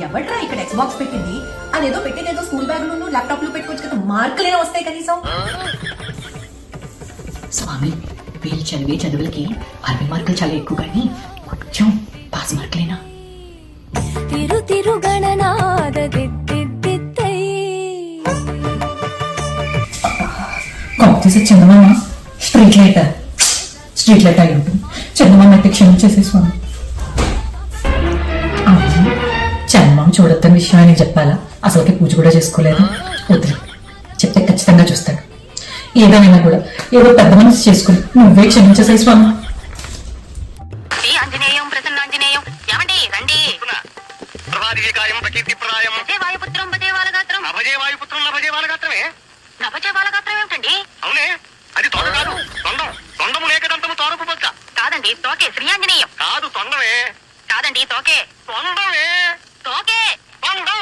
ఎవడ్రా ఇక్కడ ఎక్స్బాక్స్ పెట్టింది? అదేదో పెట్టేదేదో స్కూల్ బ్యాగ్ లో ల్యాప్టాప్ లో పెట్టుకోవచ్చు కదా, మార్కులైనా వస్తాయి కనీసం. స్వామి, వీళ్ళు చదివే చదువులకి 60 మార్కులు చాలా ఎక్కువ, కానీ కొంచెం పాస్ మార్కులేనా? తిరు తిరు గణనాద కాంపిటీస్ చందమామ స్ట్రీట్ లైట్ అయి ఉంటుంది. చందమామ అయితే క్షమించేసే స్వామి. చందమామ చూడొద్దని విషయం ఆయనకి చెప్పాలా? అసలుకి పూజ కూడా చేసుకోలేదు. వద్దు, చెప్తే ఖచ్చితంగా చూస్తాడు. ఏదైనా కూడా ఏదో పెద్ద మనసు చేసుకుని నువ్వే క్షమించేసే స్వామి. ఆంజనేయం ప్రసన్నాంజనేయం. ఏమండి రండి. వాయుపుత్రం భజే వాలగాత్రం. భజే వాలగాత్రం ఏమిటండి? అవునే, అది తొండ కాదు, తొండం. తొండము లేక దంతము తోరపు బొక్క. కాదండి, తోకే. శ్రీయాంజనేయం. కాదు, తొండమే. కాదండి, తోకే. తొండమే. తోకే. తొండం.